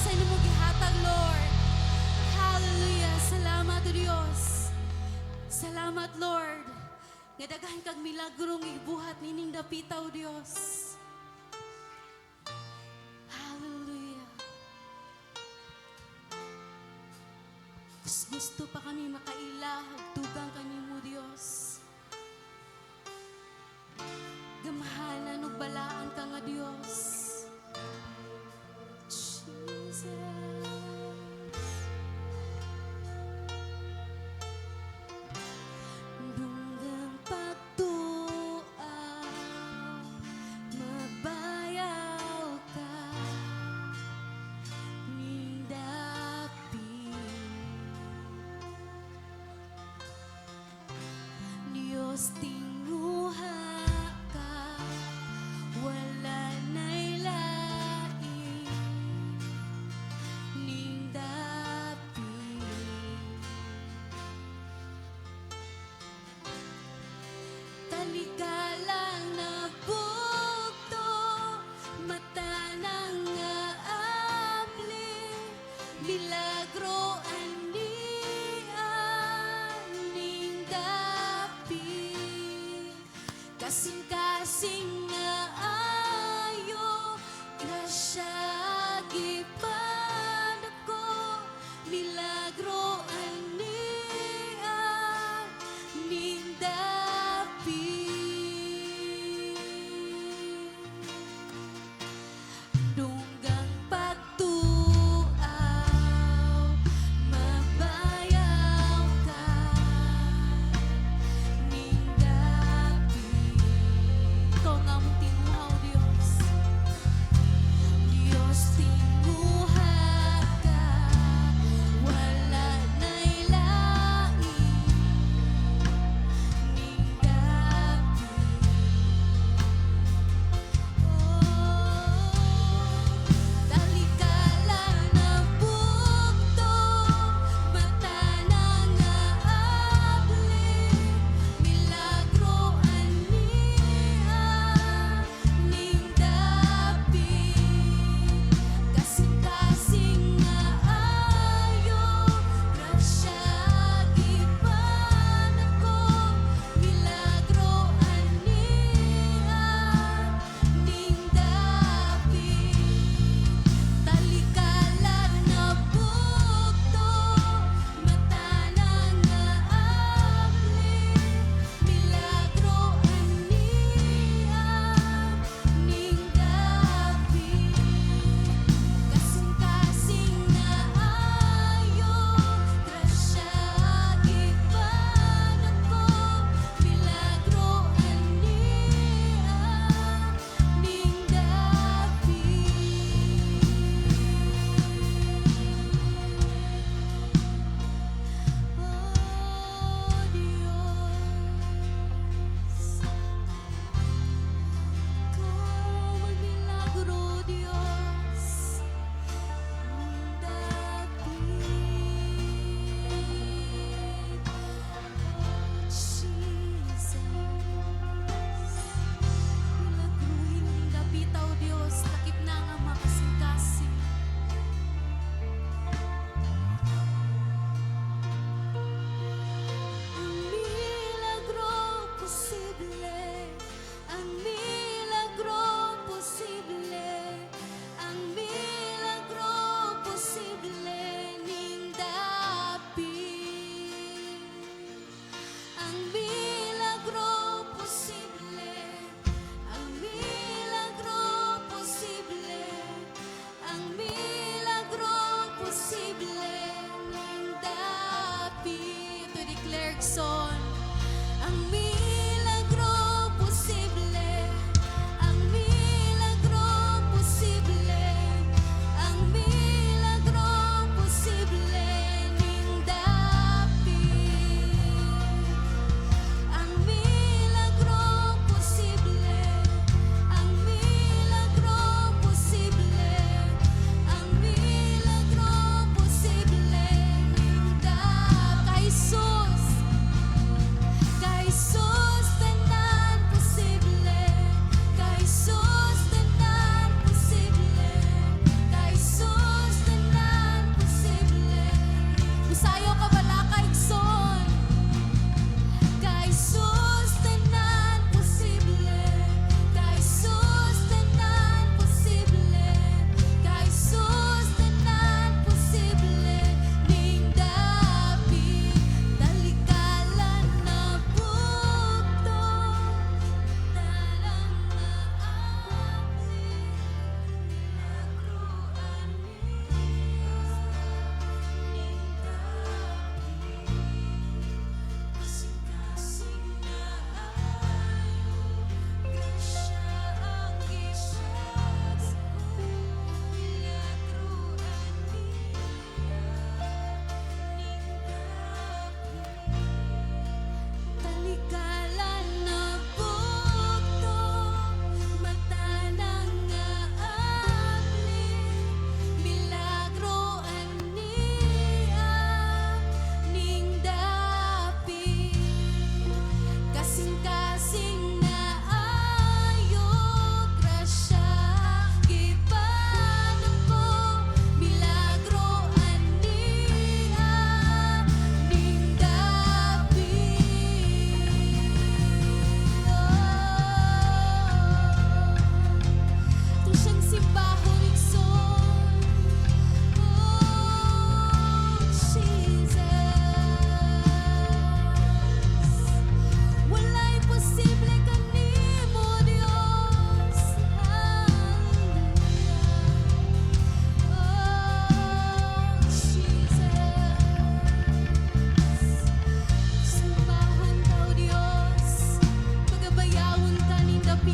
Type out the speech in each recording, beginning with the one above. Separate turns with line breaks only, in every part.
sa inyo gihatag, Lord. Hallelujah. Salamat, O Dios. Salamat, Lord. Nga daghan kag milagro nga ibuhat nining dapita, O Dios. Hallelujah. Gusto pa kami makaila, hagtugang kanimo, Dios. Gamahalan ug balaan ka nga Dios. Jesus. Dunggang pagtuaw, mabayaw ka, ning dapit. Dios tinguha ka, wala na'y lain, ning dapit. Taligalang na bugto, mata nang aabli, milagro ning dapit. Kasing-kasing nga ayo, grasya gipan ako, milagro ning dapit. Dunggang pagtuaw, mabayaw ka, ning dapit. Ikaw nga mo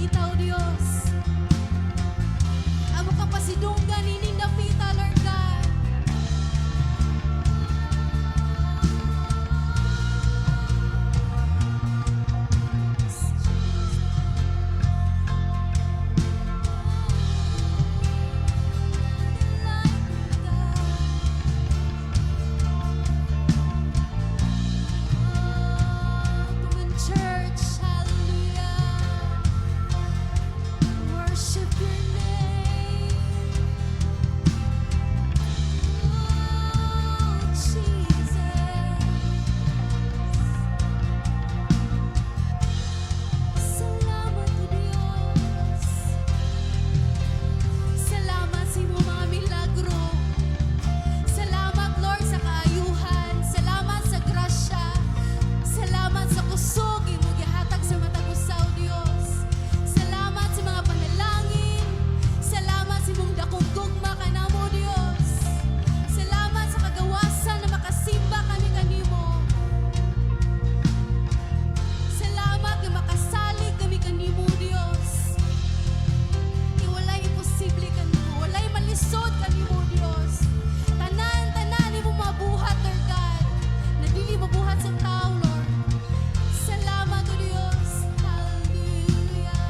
Dapita, O Dios. Amo ka pasidunggan nining Dapita, Lord God. Come in, church, hallelujah. Worship your name. Oh, Jesus. Salamat, O Diyos. Salamat sa imo mga milagro. Salamat, Lord, sa kaayuhan. Salamat sa grasya. Salamat sa kusog imo gihatag sa matag usa, O Dios. Salamat sa mga panalangin. Salamat sa imong dakong gugma kanamo, O Dios. Salamat sa kagawasan na makasimba kami kanimo. Salamat na makasalig kami kanimo, Dios. Kaya walay imposible kanimo, walay malisod kanimo, Dios. Tanan imo mabuhat, Lord God. Na dili mabuhat sa tao, Lord. Salamat, O Dios. Hallelujah.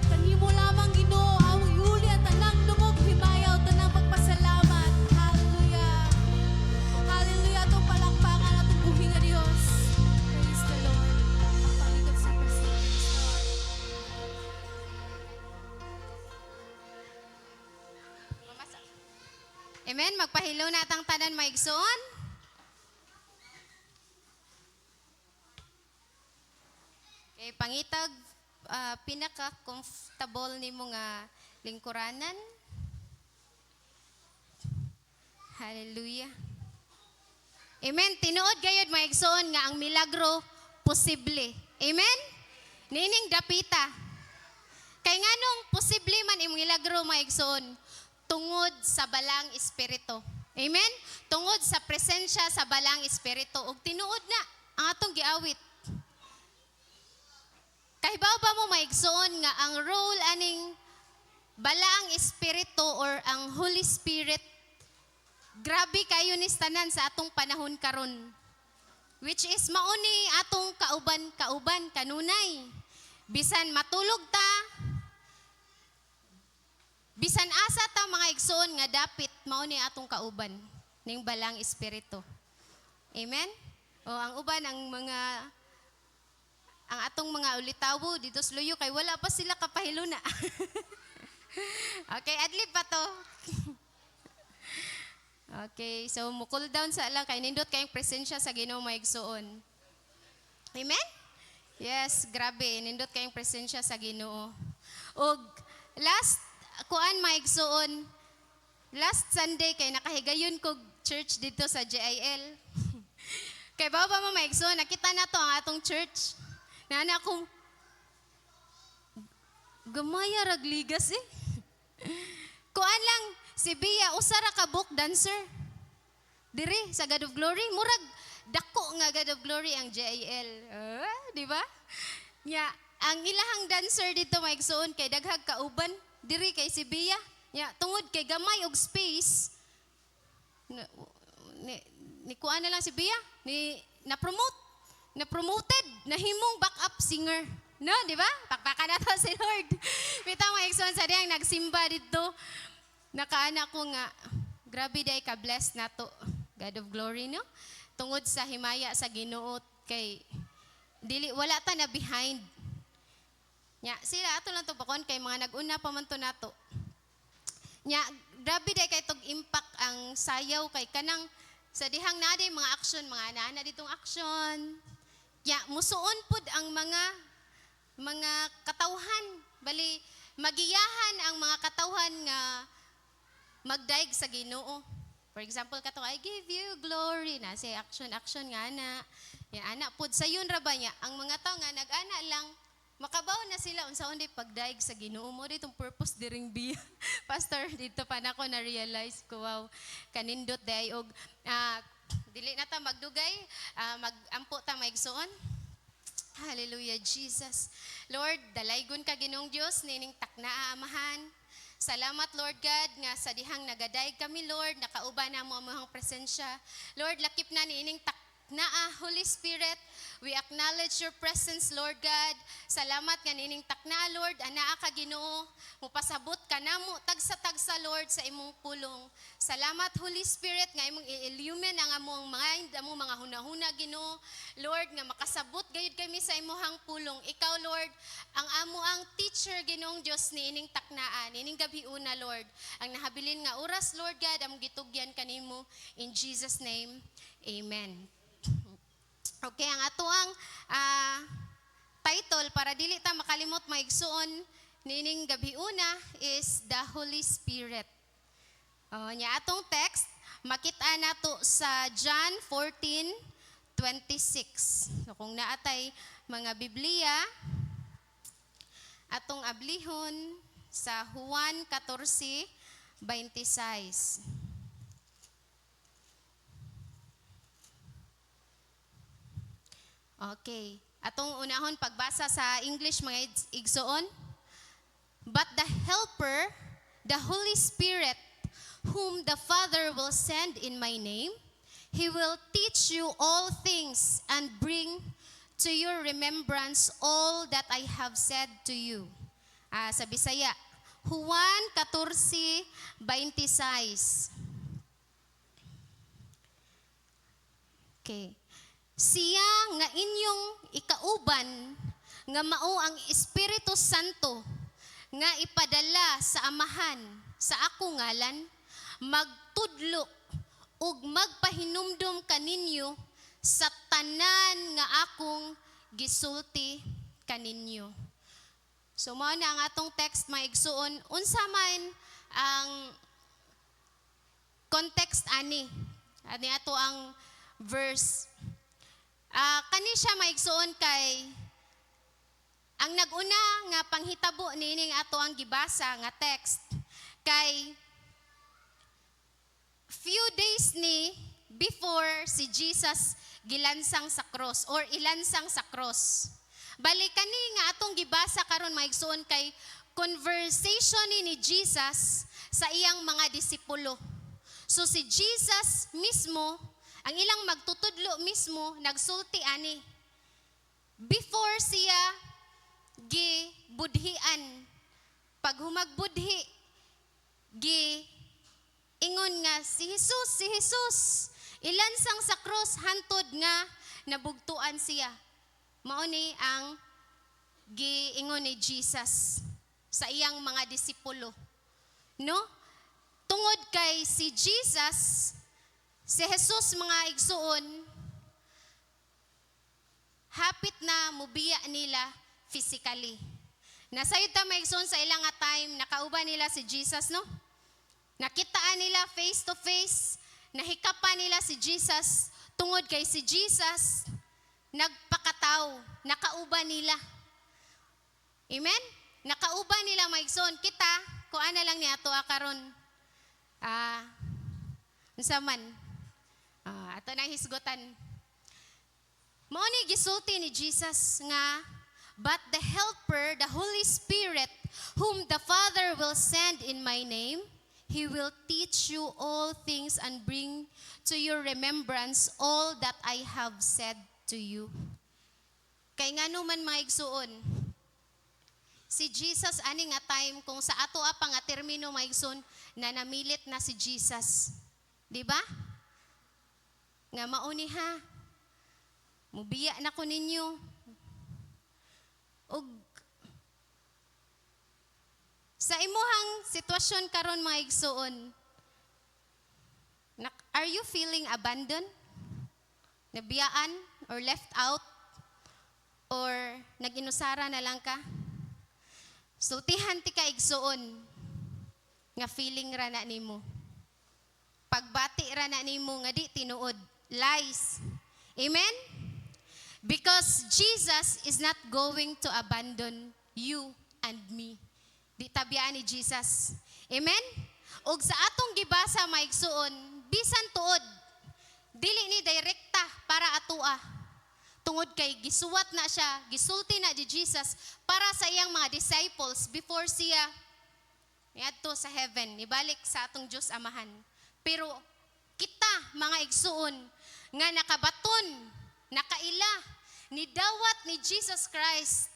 Kanimo lamang, Ginoo, ang iuli at tanang dungog himayaw, tanang pagpasalamat. Hallelujah. Hallelujah. Atong palakpakan, atong buhi nga Dios. Praise the Lord. Ang palikod sa presence, Lord.
Amen. Magpahilaw na atang tanan maigsoon. Kay pangitag pinaka-comfortable nimo nga lingkuranan. Hallelujah. Amen. Tinuod gayud maigsoon nga ang milagro posible. Amen. Nining dapita. Kay nganong posible man imong milagro maigsoon tungod sa balang espiritu. Amen? Tungod sa presensya sa balang espiritu ug tinuod na ang atong giawit. Kahibaw ba mo maigsoon nga ang role aning balang espiritu or ang Holy Spirit grabe kayo ni tanan sa atong panahon karon. Which is mauni atong kauban kanunay. Bisan matulog ta, bisan asa ta mga igsoon nga dapit mao ni atong kauban ning balang espiritu. Amen? O ang uban ang atong mga ulitawo dito sa luyo kay wala pa sila kapahiluna. Okay, adlib pa to. Okay, so mo cool down sa lang kay nindot kayong presensya sa Ginoo mga igsoon. Amen? Yes, grabe nindot kayong presensya sa Ginoo. Og last kuan maigsoon, last Sunday kay nakahigayon ko church dito sa JIL. Kay baba mo maigsoon, nakita na to ang atong church. Nana akong gamaya ragligas eh. Kuan lang si Bia usara ka book dancer. Diri sa God of Glory, murag dako nga God of Glory ang JIL. Di ba? Nya, ang ilahang dancer dito maigsoon kay daghag kauban diri kay si Bia. Nya, tungod kay gamay og space. Ni kuan na lang si Bia, na-promoted, nahimong backup singer. No, di ba? Pakpakan na to si Lord. Bitang maigsoon sa diyang nagsimba dito. Nakaana ko nga, grabe day ka-bless na to. God of Glory, no? Tungod sa himaya sa Ginoo kay wala ta na behind. Nya, sila ato lang to bakon kay mga nag-una pa man to nato. Nya, grabe day kay tog impact ang sayaw kay kanang sa dihang na day mga action, mga ana ditong action. Nya, musuon pud ang mga katawhan. Bali, magiyahan ang mga katawhan nga magdaig sa Ginoo. For example, kato, I give you glory na say action nga na. Ya ana pud sayon ra ba niya ang mga tao nga nag-ana lang makabaw na sila unsaon day pagdaig sa Ginoo mo ditong purpose diring Bia. Pastor dito pa nako na realize ko wow kanindot day og dili na ta magdugay magampo ta maigsoon. Hallelujah, Jesus. Lord, dalaygon ka Ginoong Dios nining taknaa amahan. Salamat Lord God nga sa dihang nagadayeg kami Lord, nakauban na mo ang among presensya. Lord, lakip na nining taknaa Holy Spirit. We acknowledge your presence Lord God. Salamat nga nining taknaa Lord, anaa ka Ginoo. Mupasabot ka namo tagsa-tagsa Lord sa imong pulong. Salamat Holy Spirit nga imong i-illumine ang among mind, among mga hunahuna Ginoo. Lord nga makasabot gayud kami sa imong pulong. Ikaw Lord, ang amo ang teacher Ginoong Dios niining taknaan, niining gabiuna Lord. Ang nahabilin nga oras Lord God, among gitugyan kanimo in Jesus name. Amen. Okay, ang ato ang title para dili ta makalimot maigsuon nining gabiuna is the Holy Spirit. Nya atong text makita nato sa John 14:26. So kung naatay mga Biblia atong ablihon sa Juan 14:26. Okay. Atong unahon pagbasa sa English mga igsoon. But the Helper, the Holy Spirit, whom the Father will send in my name, He will teach you all things and bring to your remembrance all that I have said to you. Sa Bisaya, Juan 14:26. Okay. Siya nga inyong ikauban nga mao ang Espiritu Santo nga ipadala sa amahan sa ako ngalan, magtudlo ug magpahinumdum kaninyo sa tanan nga akong gisulti kaninyo. So mao na ang atong text maigsuon. Unsa man ang context ani ato ang verse. Kani siya maigsuon kay ang naguna nga panghitabo nining ato ang gibasa nga text kay few days ni before si Jesus gilansang sa cross or ilansang sa cross. Balik kani nga atong gibasa karon maigsuon kay conversation ni Jesus sa iyang mga disipulo. So si Jesus mismo ang ilang magtutudlo mismo, nagsulti ani. Before siya gibudhian, pag humagbudhi, ingon nga, si Jesus, ilansang sa cross, hantod nga, nabugtuan siya. Mauni ang giingon ni Jesus sa iyang mga disipulo. No? Tungod kay si Jesus, si Jesus mga igsuon, hapit na mubiya nila physically. Nasayod ta maigsuon sa ilang nga time, nakauban nila si Jesus, no? Nakitaan nila face to face, nahikapan nila si Jesus, tungod kay si Jesus, nagpakataw, nakauban nila. Amen? Nakauban nila maigsuon. Kita, kung ano lang niya ito karon. Unsa man. Ato nang hisgutan. Mao ni gisulti ni Jesus nga, but the Helper, the Holy Spirit, whom the Father will send in my name, He will teach you all things and bring to your remembrance all that I have said to you. Kay ngano man mga igsuon, si Jesus ani nga time kung sa ato pa nga termino mga igsuon, na namilit na si Jesus. Di ba? Nga mauni ha. Mubiya na ko ninyo. Og sa imuhang sitwasyon karon mga igsuon, are you feeling abandoned? Nabiyaan or left out? Or naginusara na lang ka? Sultihan ti ka igsuon nga feeling ra na nimo. Pagbati ra na nimo nga di tinuod. Lies. Amen? Because Jesus is not going to abandon you and me. Di tabiyaan ni Jesus. Amen? Og sa atong gibasa maigsuon, bisan tuod, dili ni direkta para atua. tungod kay gisuwat na siya, gisulti na di Jesus para sa iyang mga disciples before siya niadto sa heaven, nibalik sa atong Diyos Amahan. Pero kita mga igsuon nga nakabaton, nakaila, nidawat ni Jesus Christ,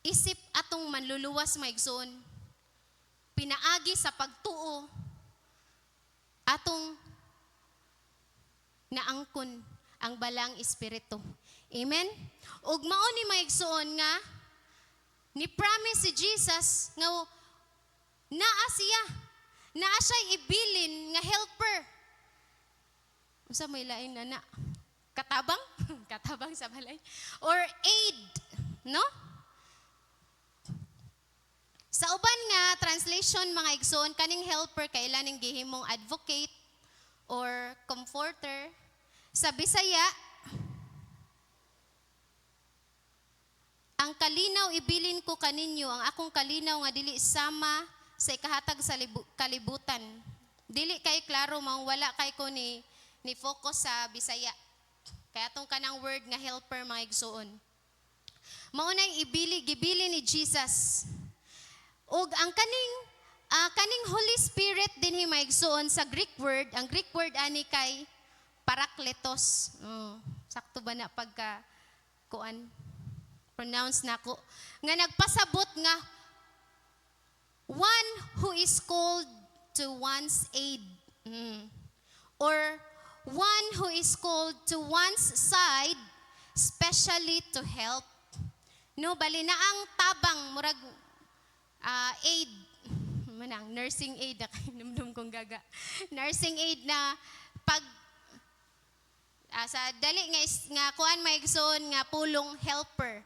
isip atong manluluwas mga igsuon, pinaagi sa pagtuo, atong naangkon ang balang espiritu. Amen? Ug mao ni mga igsuon nga ni promise si Jesus nga naa siya ibilin nga helper. Unsa may lain na katabang katabang sa balay or aid, no? Sa uban nga translation mga igsoon, kaning helper kailan ning gihimong advocate or comforter. Sa Bisaya, ang kalinaw ibilin ko kaninyo, ang akong kalinaw nga dili sama sa ikahatag sa kalibutan. Dili kay klaro mang wala kay ko ni focus sa Bisaya. Kaya atong kanang word nga helper mga igsoon. Mao nay gibili ni Jesus. Ug ang kaning Holy Spirit din himaigsoon sa Greek word, ang Greek word ani kay Parakletos. Sakto ba na pagka kuan pronounce nako nga nagpasabot nga one who is called to one's aid. Or one who is called to one's side specially to help. No, bali na ang tabang murag aid, manang nursing aid, numdum kong gaga. Nursing aid na pag sa dali nga kuan maigsoon nga pulong helper.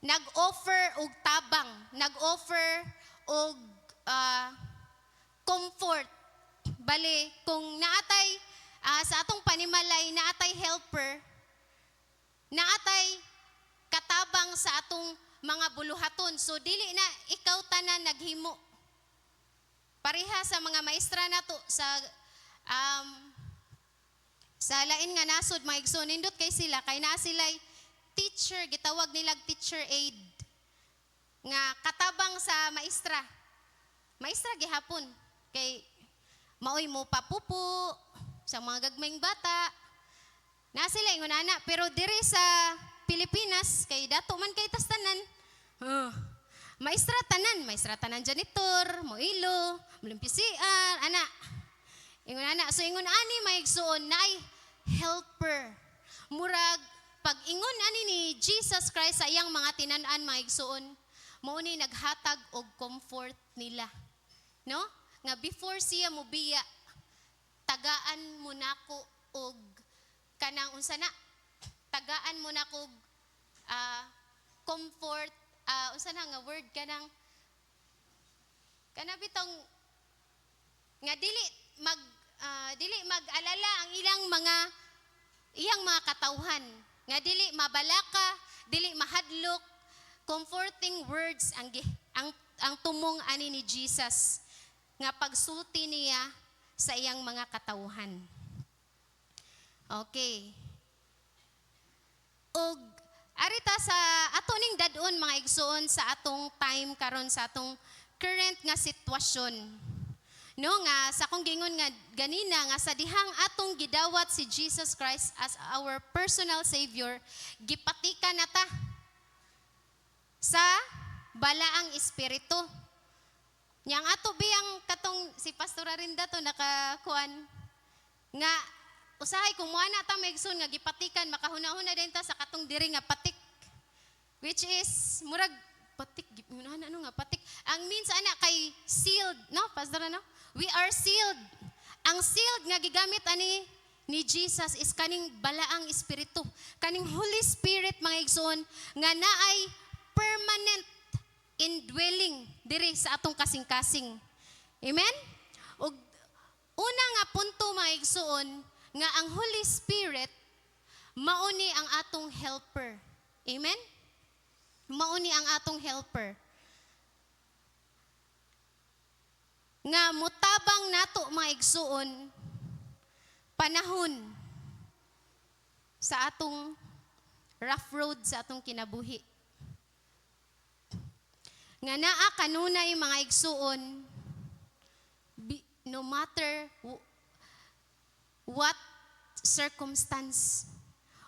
Nag-offer og tabang, nag-offer og comfort. Bali kung naatay sa atong panimalay naatay helper, naatay katabang sa atong mga buluhaton. So dili na ikaw tanan naghimo. Pareha sa mga maestra nato sa lain nga nasod mga igsoon, nindot kay sila kay naa sila'y teacher, gitawag nilag teacher aid nga katabang sa maestra. Maestra gihapon kay maoy mo papupo sa mga gagmayng bata. Na sila ingon ana, pero diri sa Pilipinas kay dato man kay tastanan. Maestra tanan janitor, moilo, mulimpisian, ana. Ingon ana, so ingon ani maigsoon naay helper. Murag pag ingon ani ni Jesus Christ sa iyang mga tinan-an maigsoon, mao ni naghatag og comfort nila. No? Nga before siya mobiya, tagaan mo nako og kanang unsa na, tagaan mo nako comfort, unsa na nga word kanang bitong nga dili mag-alala ang iyang mga katawhan, nga dili mabalaka, dili mahadlok, comforting words ang tumong ani ni Jesus nga pagsulti niya sa iyang mga katawhan. Okay. Og arita sa atoning dadon mga igsoon sa atong time karon sa atong current nga sitwasyon. No nga sa kong gingon nga ganina nga sa dihang atong gidawat si Jesus Christ as our personal savior, gipatika na ta sa balaang espiritu. Yang ato biyang katong si Pastor Arinda to nakakuan nga usahay kumuha na ta maigsoon nga gipatikan makahuna-huna din ta sa katong diri nga patik, which is murag patik gipunahan ano nga patik ang means ana kay sealed, no Pastor, no, we are sealed. Ang sealed nga gigamit ani ni Jesus is kaning balaang espiritu, kaning Holy Spirit mga igsoon nga naay permanent indwelling diri sa atong kasing-kasing. Amen? Ug una nga punto mga igsoon nga ang Holy Spirit mauni ang atong helper. Amen? Mauni ang atong helper. Nga mutabang nato mga igsuon panahon sa atong rough road sa atong kinabuhi. Nga naa kanunay mga igsuon, no matter what circumstance,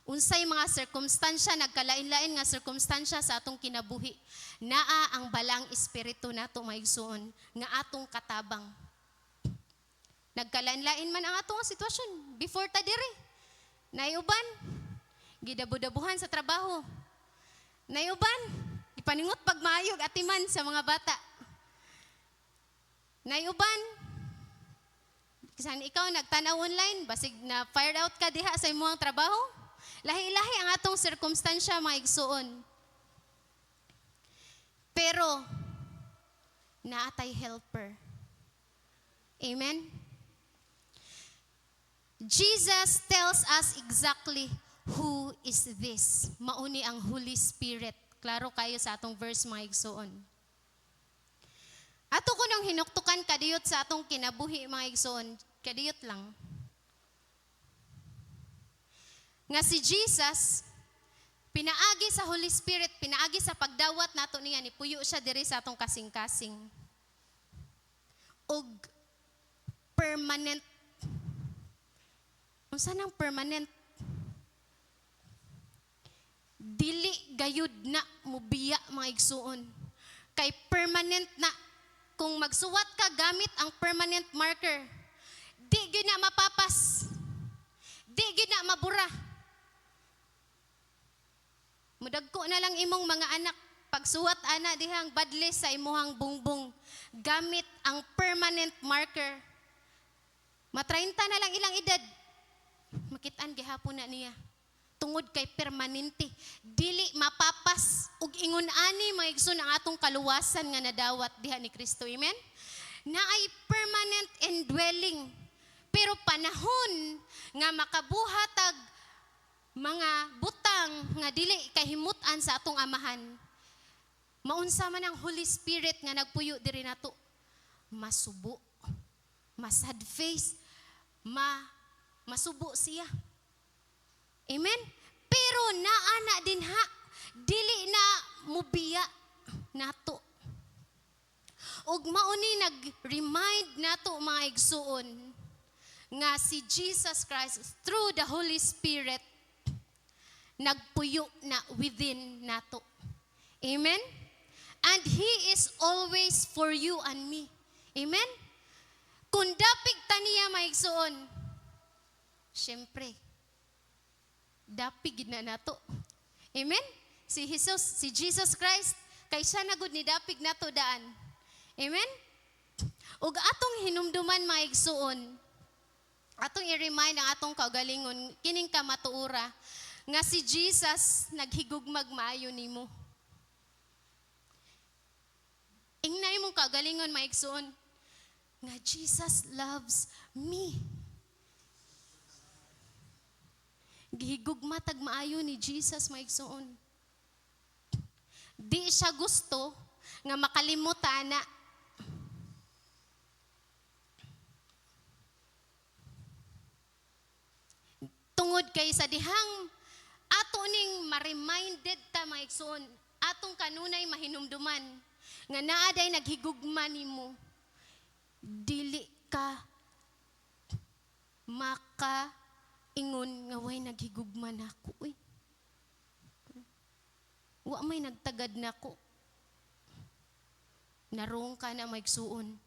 unsay mga circumstansya, nagkalain-lain nga circumstansya sa atong kinabuhi, naa ang balang espiritu nato maigsuon nga atong katabang. Nagkalain-lain man ang atong sitwasyon before ta diri. Nayuban, gidabu-dabuhan sa trabaho. Nayuban, ipaningot pagmayog atiman sa mga bata. Nayuban, kisan ikaw nagtanaw online, basig na fired out ka diha sa imong trabaho. Lahi-lahi ang atong sirkumstansya mga igsuon. Pero, naatay helper. Amen? Jesus tells us exactly who is this. Mauni ang Holy Spirit. Klaro kayo sa atong verse mga igsuon. Ato ko nang hinuktukan kadiyot sa atong kinabuhi mga igsoon, kadiyot lang. Nga si Jesus, pinaagi sa Holy Spirit, pinaagi sa pagdawat nato niya, nipuyo siya diri sa atong kasing-kasing. Og permanent. Unsa nang permanent? Dili gayud na mubiya mga igsuon. Kay permanent na. Kung magsuwat ka gamit ang permanent marker, di gyud na mapapas. Di gyud na mabura. Mudagko na lang imong mga anak pagsuwat ana dihang badles sa imuhang bungbong gamit ang permanent marker. Matraynta na lang ilang edad. Makit-an gihapon na niya. Tungod kay permanente, dili mapapas ug ingon ani maigsoon ang atong kaluwasan nga nadawat diha ni Kristo. Amen? Naay permanent indwelling. Pero panahon nga makabuhatag mga butang nga dili kahimut-an sa atong amahan. Maunsa man ang Holy Spirit nga nagpuyo diri nato. Masubo, masad face, masubo siya. Amen? Pero naana din ha, dili na mubiya nato. Ug mauni nag-remind nato mga igsuon nga si Jesus Christ through the Holy Spirit nagpuyo na within nato. Amen? And He is always for you and me. Amen? Kung dapig taniya mga igsuon, syempre, dapig na nato. Amen? Si Jesus Christ, kay siya na gud ni dapig nato daan. Amen? Ug atong hinumduman mga igsuon, atong i-remind ang atong kaugalingon, kining kamatuura, nga si Jesus naghigugmag maayo nimo. Ingnay mong kaugalingon mga igsuon, nga Jesus loves me. Gihigugma tag maayo ni Jesus maigsuon. Di siya gusto nga makalimot ana. Tungod kay sa dihang ato ning ma-reminded ta maigsuon, atong kanunay mahinumduman nga naa day naghigugma nimo. Dili ka ingon nga way naghigugma nako uy. Wa may nagtagad nako. Narong ka na maigsuon.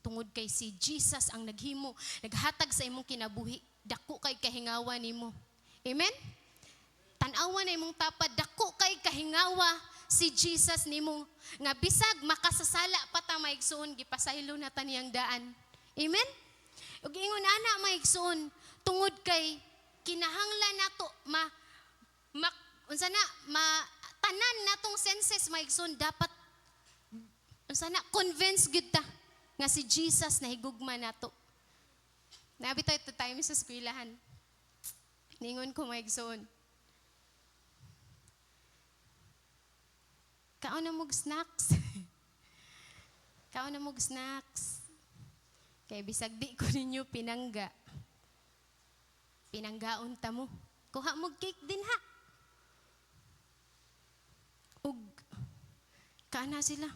Tungod kay si Jesus ang naghimo, naghatag sa imong kinabuhi, dako kay kahingawa nimo. Amen? Tan-awa na imong tapad, dako kay kahingawa si Jesus nimo nga bisag makasasala pa ta maigsuon, gipasaylo na ta niyang daan. Amen? Ug ingon ana maigsuon, tungod kay kinahanglan nato tanan natong senses maigsoon dapat convince gud ta nga si Jesus nahigugma nato. Nabitaw ito time sa eskwelahan. Ningon ko maigsoon. Kaon na mog snacks. Kaon na mog snacks. Kay bisag di ko ninyo pinanggaon ta mo. Kuha mo cake din ha. Kaana sila.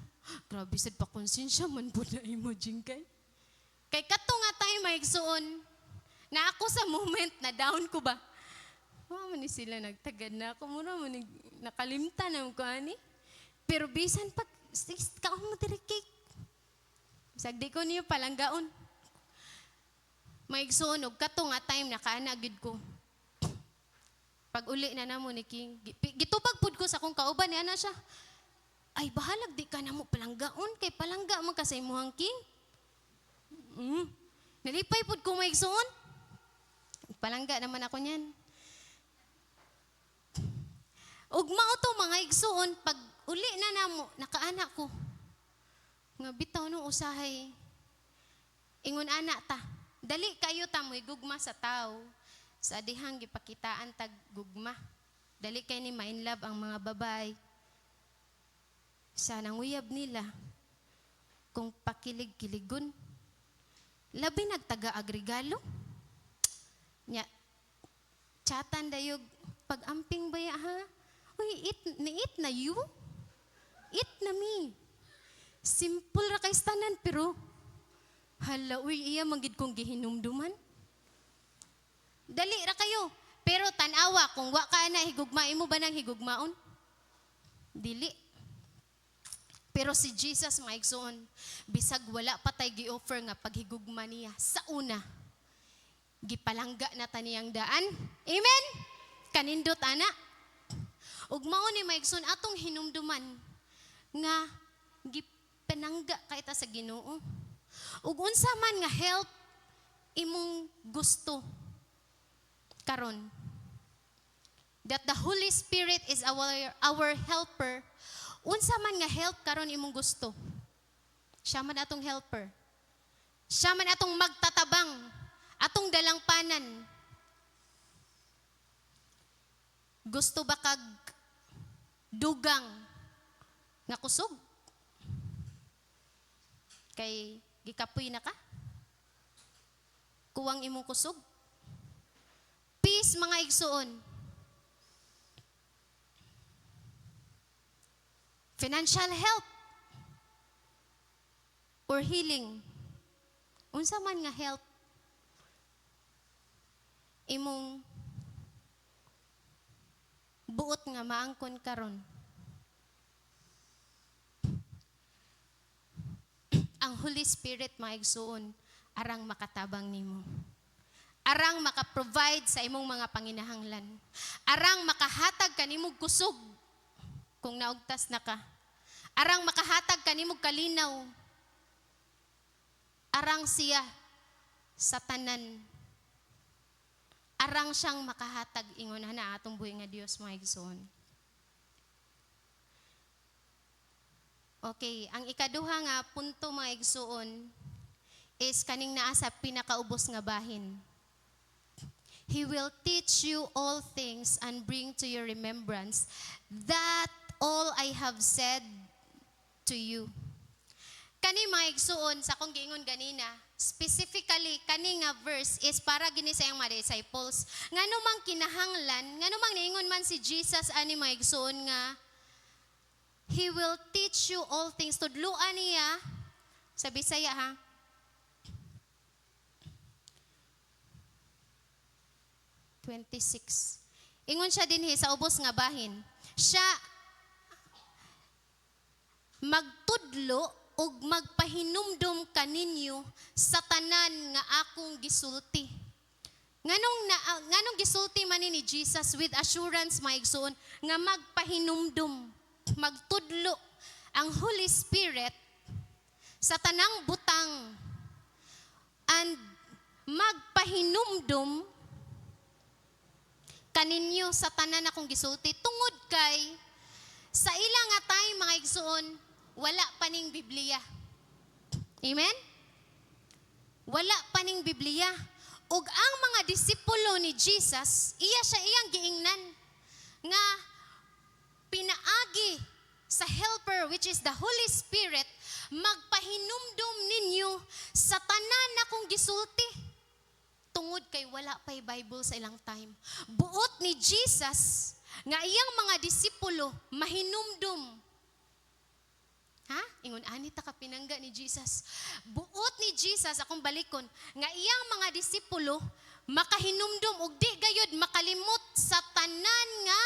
Grabe sad pa konsensya man po na imo jingkay. Kay kato nga tayo maigsuon na ako sa moment na down ko ba. Mo ni sila nagtagad na ako muna mo nakalimtan na ko ani. Pero bisan pag kaon mo diri cake. Sagdi ko niyo palanggaon. Maigsuon og kato nga time nakaana gid ko. Pag uli na namo ni King, gitubag pud ko sa akong kauban ni ana siya. Ay bahalag di ka namo palanggaon kay palangga man ka sa imong King. Nalipay pud ko maigsuon. Palangga naman ako niyan. Ug mao to mga igsuon pag uli na namo nakaana ko. Nga bitaw no usahay. Ingon ana ta. Dali kayo ta mo'y gugma sa tao. Sa dihang gipakitaan tag gugma. Dali kay ni main love ang mga babay. Sa nanguyab nila kung pakilig-kiligon. Labi nagtaga-agregalo. Nya, chatan dayog pag-amping baya ha? Uy, niit na you? It na me. Simple ra kay stanan pero hala, uy, iya manggid kong gihinumduman. Dali ra kayo. Pero tanawa, kung wa ka na higugmain mo ba ng higugmaon? Dili. Pero si Jesus maigsoon, bisag wala patay gi-offer nga paghigugma niya sa una. Gipalangga na taniyang daan. Amen? Kanindot ana. Ug mao ni maigsoon atong hinumduman nga gipanangga kay ta sa Ginoo. Ug unsa man nga help imong gusto karon. That the Holy Spirit is our helper. Unsa man nga help karon imong gusto. Siya man atong helper. Siya man atong magtatabang, atong dalangpanan. Gusto ba kag dugang nga kusog? Kay gikapoy na ka? Kuwang imong kusog? Peace mga igsuon. Financial help or healing. Unsa man nga help imong buot nga maangkon karon. Ang Holy Spirit maigsuon arang makatabang nimo. Arang maka-provide sa imong mga panginahanglan. Arang makahatag kanimog kusog kung naugtas na ka. Arang makahatag kanimog kalinaw. Arang siya sa tanan. Arang siyang makahatag ingon na atong buhi nga Dios mga igsoon. Okay, ang ikaduha nga punto mga igsoon is kaning naa sa pinakaubos nga bahin. He will teach you all things and bring to your remembrance that all I have said to you. Kani mga igsuon sa akong giingon ganina, specifically kani nga verse is para gini sa iyang mga disciples. Ngano mang kinahanglan, ngano mang niingon man si Jesus ani mga igsuon nga He will teach you all things. Tudluan niya sa Bisaya ha. Ingon siya dinhi sa ubos nga bahin. Siya magtudlo ug magpahinumdum kaninyo sa tanan nga akong gisulti. Nganong gisulti man ni Jesus with assurance maigsoon nga magpahinumdum, magtudlo ang Holy Spirit sa tanang butang and magpahinumdum kaninyo sa tanan akong gisulti tungod kay sa ila nga tay mga igsuon wala pa ning Biblia. Amen? Wala pa ning Biblia. Ug ang mga disipulo ni Jesus, iyang giingnan nga pinaagi sa helper which is the Holy Spirit magpahinumdum ninyo sa tanan akong gisulti. Tungod kay wala pa'y Bible sa ilang time. Buot ni Jesus nga iyang mga disipulo mahinumdum ingon ani ta ka pinangga ni Jesus. Buot ni Jesus akong balikon nga iyang mga disipulo makahinumdum ug di gayud makalimot sa tanan nga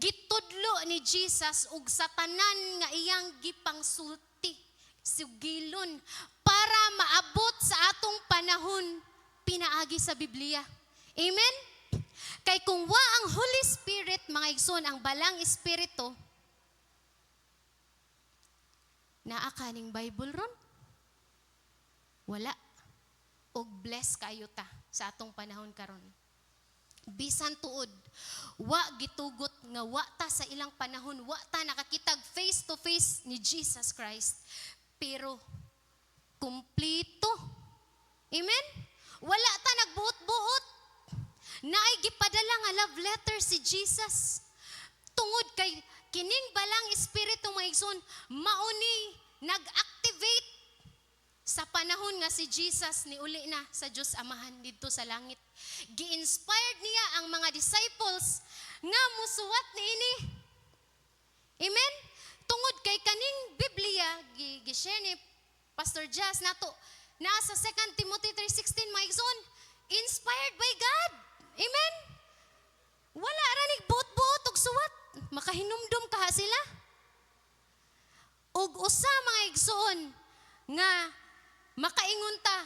gitudlo ni Jesus ug sa tanan nga iyang gipangsulti sugilon para maabot sa atong panahon pinaagi sa Biblia. Amen? Kay kung wa ang Holy Spirit, mga igsoon, ang balang espiritu, naa kaning Bible ron? Wala. Og bless kayo ta sa atong panahon karon. Bisan tuod, wa gitugot nga wa ta sa ilang panahon, wa ta nakakitag face to face ni Jesus Christ. Pero kumplito. Amen? Wala ta nagbuot-buot. Naay gipadala nga love letter si Jesus. Tungod kay kining balang espiritu mga igsoon, mauni nag-activate sa panahon nga si Jesus ni uli na sa Dios Amahan didto sa langit. Gi-inspired niya ang mga disciples nga musuwat niini. Amen? Tungod kay kaning Biblia gi-share ni Pastor Jazz nato nasa 2 Timothy 3:16 mga igsoon, inspired by God. Amen? Wala ranig buot-buot og suwat. Makahinumdum kaha sila. Og usa mga igsoon nga makaingon ta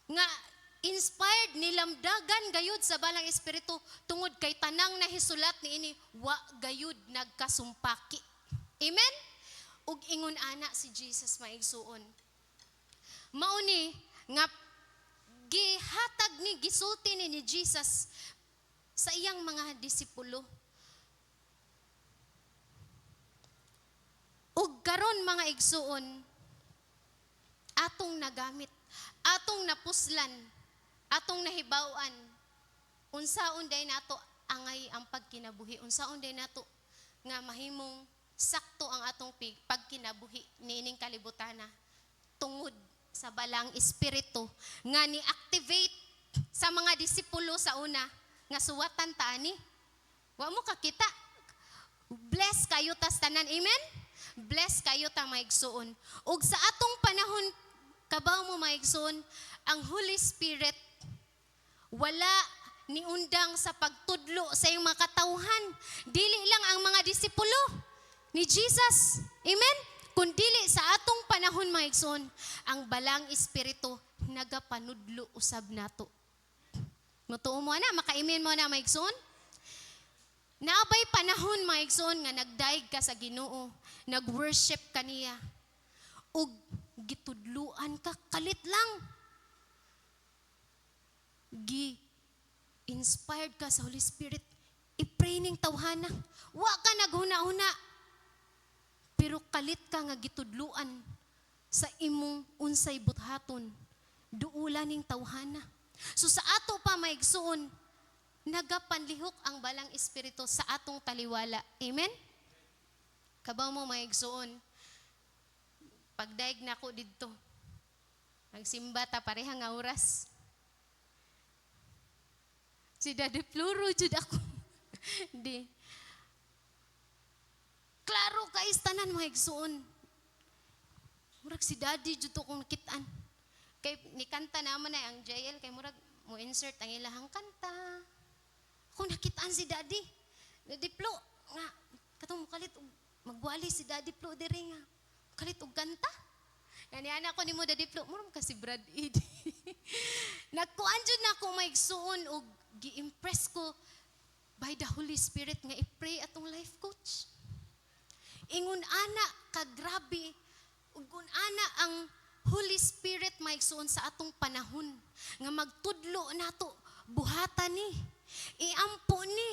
nga inspired nilamdagan gayud sa balang espiritu tungod kay tanang nahisulat niini wa gayud nagkasumpaki. Amen? Og ingon ana si Jesus mga igsoon. Mauni nga gihatag ni gisulti ni Jesus sa iyang mga disipulo. Ug karon mga igsuon, atong nagamit, atong napuslan, atong nahibaw-an, unsaon day nato angay ang pagkinabuhi, unsaon day nato nga mahimong sakto ang atong pagkinabuhi niining kalibutana tungod sa balang espiritu nga ni-activate sa mga disipulo sa una nga suwatan ta ani. Wa mo kakita. Bless kayo tas tanan. Amen? Bless kayo ta maigsuon. Ug sa atong panahon kabaw mo maigsuon, ang Holy Spirit wala ni undang sa pagtudlo sa iyong mga katawhan. Dili lang ang mga disipulo ni Jesus. Amen? Kundili sa atong panahon mga igsoon, ang balang espiritu nagapanudlo usab nato. Mutuo mo na, makaimin mo na mga igsoon. Naabay panahon mga igsoon nga nagdaig ka sa Ginoo, nag-worship ka niya, ug gitudluan ka, kalit lang. Inspired ka sa Holy Spirit, i-pray ning tawhana. Wa ka naghuna-huna. Pero kalit ka nga gitudluan sa imong unsay buthaton, duula ning tawhana. So sa ato pa maigsuon, nagapanlihok ang balang espiritu sa atong taliwala. Amen? Kabaw mo maigsuon, pagdaig na ko didto, nagsimba ta pareha nga oras. Si Daddy Floro jud ako. Di. Klaro ka istanan mga igsuon. Murag si Daddy jud to kung kitaan. Kay nikanta naman na ang JL kay murag mo insert ang ilahang kanta. Kung nakitaan si Daddy. Daddy Flo nga katong kalit magwali si Daddy Flo diri nga. Kalit og kanta. Gani anak ko nimo Daddy Flo, murag ka si Brad Ed. Nagkuan jud na ako maigsuon og gi-impress ko by the Holy Spirit nga i-pray atong life coach. Ingon ana ka grabe ugon ana ang Holy Spirit maigsuon sa atong panahon nga magtudlo nato buhatan ni iampo ni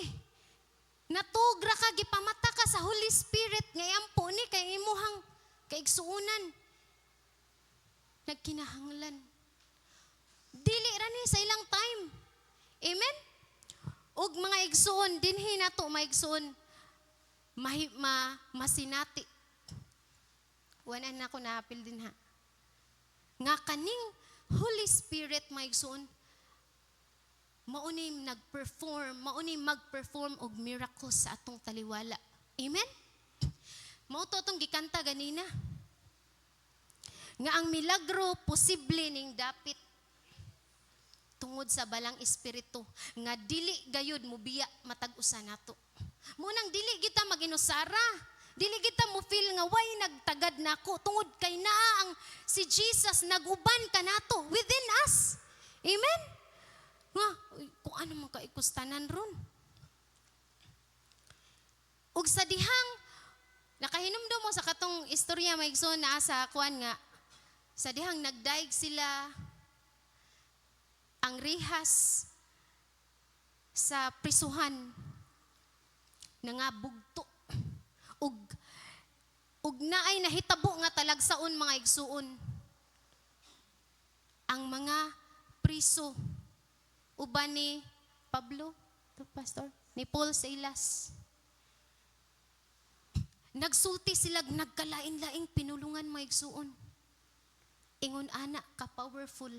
natugra ka gipamata ka sa Holy Spirit nga iampo ni kay imuhang kaigsuonan nagkinahanglan dili ra ni sa ilang time. Amen? Og mga igsuon dinhi nato maigsuon masinati. Wanan na ko naapil din ha. Nga kaning Holy Spirit maigsoon, mauni magperform og miracles sa atong taliwala. Amen? Mao to tong gikanta ganina. Nga ang milagro posible ning dapit tungod sa balang espiritu nga dili gayud mubiya matag usa nato. Munang dili kita maginusara, dili kita mo feel nga way nagtagad nako tungod kay naa ang si Jesus naguban kanato within us. Amen. Nga kung ano man kaikustanan ron. Ug sa dihang nakahinumdum mo sa katong istorya maigsoon na sa kuan nga sa dihang nagdaig sila ang rihas sa prisuhan nga bugto ug naay nahitabo nga talagsaon mga igsuon ang mga priso uban ni Pablo to pastor ni Paul Silas nagsulti sila nagkalain-laing pinulungan mga igsuon ingon ana ka powerful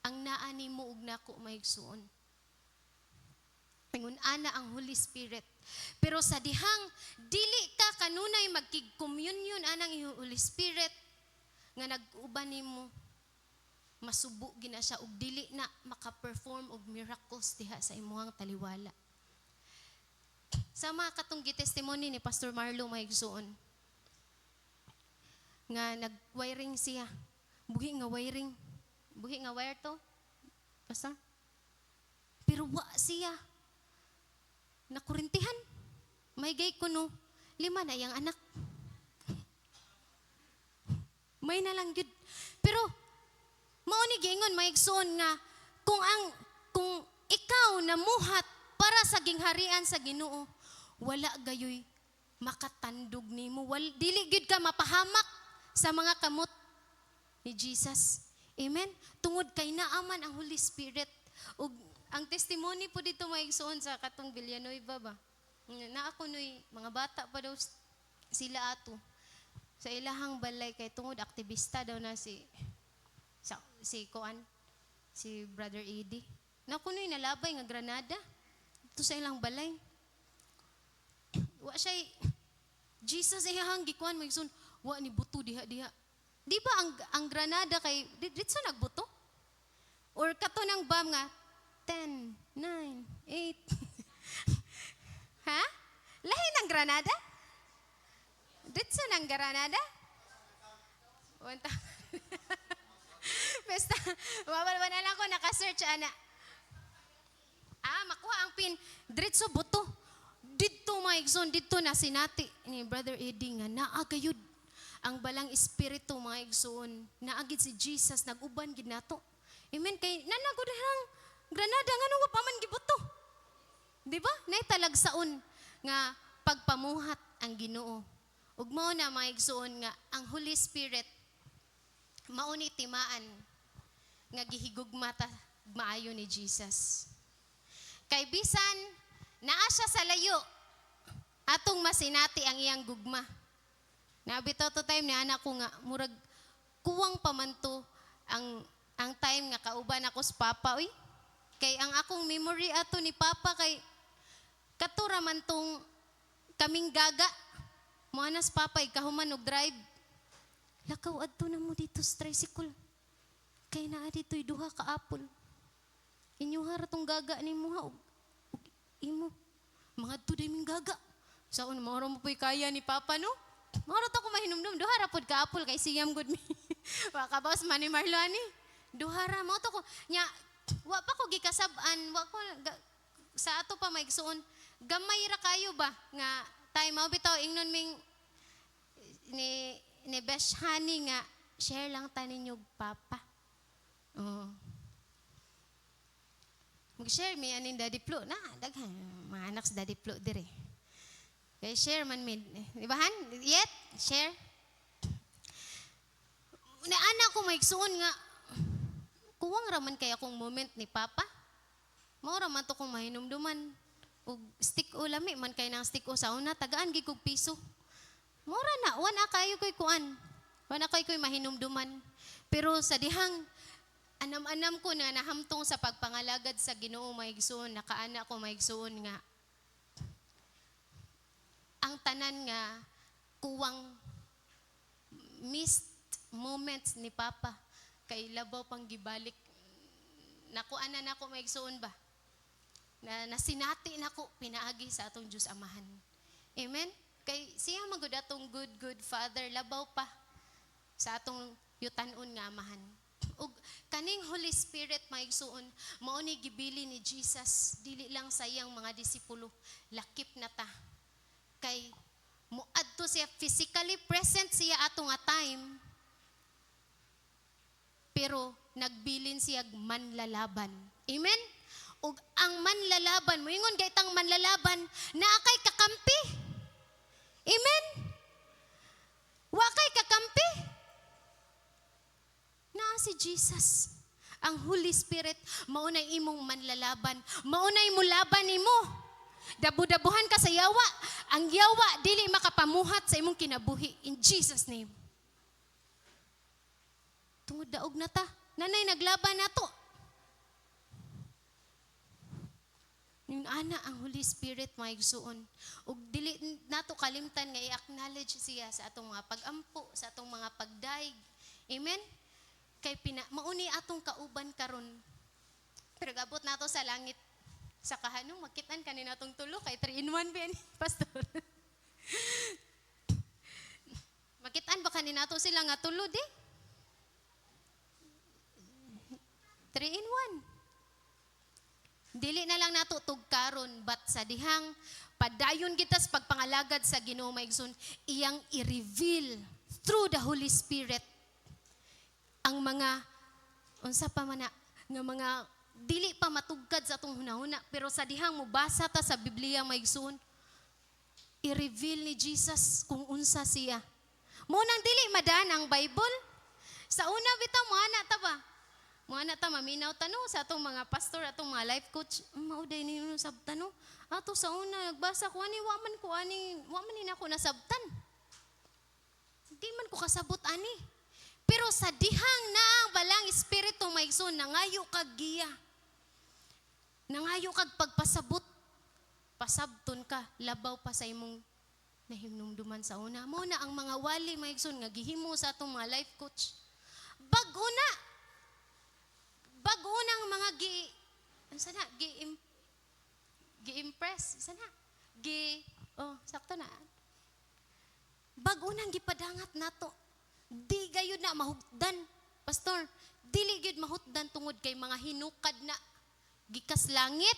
ang naa nimo ug nako maigsuon. Ingon ana ang Holy Spirit. Pero sa dihang dili ka kanunay magkig-communion anang Holy Spirit nga nag-uban nimo masubo gina siya ug dili na maka-perform og miracles diha sa imuhang taliwala. Sama katong gitestimony ni Pastor Marlo maigsuon nga nag-wiring siya. Buhi nga wiring. Buhi nga wire to. Pastor? Pero wa siya. Nakurintihan. May gay kuno. 5 na yang anak. May na lang gid. Pero mao ni gingon maigsoon nga kung ikaw namuhat para sa gingharian sa Ginoo, wala gayoy makatandog nimo. Dili gid ka mapahamak sa mga kamot ni Jesus. Amen? Tungod kay naaman ang Holy Spirit. Ug ang testimony po dito maigsoon sa katong Villanueva ba? Na ako noy mga bata pa daw sila ato. Sa ilahang balay kay tungod aktivista daw na si Brother Eddie. Na ako noy nalabay nga Granada. Ito sa ilang balay. Wa siya Jesus ihang gikuan maigsoon. Wa ni buto diha. Di ba ang Granada kay dito nagbuto? Or kato ng bam nga 10, 9, 8. Ha? Lahi ng Granada? Dito ng Granada? Wanta. Basta, wawala na lang ko naka-search ana. Makuha ang pin. Dito buto. Dito maigsoon, dito na sinati ni Brother Eddie nga naagayud ang balang espiritu mga igsoon naagid si Jesus naguban gid nato. Amen kay nanagod hang Granada ngano wa pa man gibuto. Di ba? Nay talagsaon nga pagpamuhat ang Ginoo. Ug mao na mga igsoon nga ang Holy Spirit mao ni timaan nga gihigugma ta maayo ni Jesus. Kay bisan naa siya sa layo atong masinati ang iyang gugma. Nabitaw to time ni anak ko nga murag kuwang pamanto ang time nga kauban ako sa papa uy. Kay ang akong memory ato ni papa kay katura man tong kaming gaga. Moanas papa ikahuman og drive. Lakaw adto na mo dito sa tricycle. Kay naa dito'y duha ka apple. Inyuhar tong gaga nimo ha og imo. Mga adto ming gaga. Saon mao mo puy kaya ni papa no? Marot ako mahinumdum, duhara pod ka apple kay siyam good me. Wa ka boss man ni Marloni. Duhara mo to ko. Nya wa pa ko gikasab-an, wa ko sa ato pa maigsuon. Gamay ra kayo ba nga time mao bitaw ingnon ming ni Besh Honey nga share lang ta ninyo papa. Oh. Mag-share mi anin Daddy Flo na daghan mga anak sa Daddy Flo dire. Kaya share man mid. Di ba han? Yet, share. Naanak ko maigsuon nga, kuwang raman kaya akong moment ni Papa. Mao raman to kong mahinumduman. Ug stick o lami man kay nang stick o sa una, tagaan gigog piso. Mura na, wana kayo ko'y kuan. Wana kayo ko'y mahinumduman. Pero sa dihang, anam-anam ko na nahamtong sa pagpangalagad sa Ginoo maigsuon, nakaana ko maigsuon nga, ang tanan nga kuwang missed moments ni Papa kay labaw pang gibalik nakuan na nako maigsuon ba na nasinati nako pinaagi sa atong Dios Amahan. Amen. Kay siya magud atong good Father labaw pa sa atong yutan-on nga Amahan. Ug kaning Holy Spirit maigsuon mao ni gibili ni Jesus dili lang sa iyang mga disipulo, lakip na ta. Kay muadto siya physically present siya ato nga time. Pero nagbilin siya manlalaban. Amen? Ug ang manlalaban, moingon gaytang manlalaban, naa kay kakampi. Amen? Wa kay kakampi. Naa si Jesus. Ang Holy Spirit, maunay imong manlalaban. Maunay mo laban nimo. Dabu-dabuhan ka sa yawa. Ang yawa, dili makapamuhat sa imong kinabuhi. In Jesus' name. Tungod daog na ta. Nanay, naglaban na to. Yung ana ang Holy Spirit maigsuon. Ug dili nato kalimtan nga i-acknowledge siya sa atong mga pagampo, sa atong mga pagdaig. Amen? Kay mauni atong kauban karon. Pero gabot nato sa langit. Sa kahanong, makitan kanina atong tulo kay 3-in-1 ba yan, Pastor? Makitaan ba kanina to sila nga tulo di? 3-in-1. Dili na lang nato tugkaron, but sa dihang padayon kita sa pagpangalagad sa Ginoo maigsoon, iyang i-reveal through the Holy Spirit ang mga unsa pa man nga mga dili pa matugkad sa atong hunahuna, pero sa dihang mubasa ta sa Biblia maigsoon, i-reveal ni Jesus kung unsa siya. Mo nang dili madan ang Bible. Sa una bitaw mo ana ta ba? Mo ana ta maminaw tano sa atong mga pastor, atong mga life coach. Mauday ni sabtan no. Ato sa una nagbasa ko ani wa man ni nako nasabtan. Di man ko kasabot ani. Pero sa dihang na ang balang espiritu maigsoon nangayo kag giya. Nangayo kag pagpasabot. Pasabton ka, labaw pa sa imong nahimnumduman sa una. Mo na ang mga wali maigsoon nga gihimo sa atong mga life coach. Bag-una ang mga sana gi-impress sana sakto na. Bag-unang gipadangat nato. Di gayud na mahugdan, Pastor. Dili gyud mahutdan tungod kay mga hinukad na gikas langit.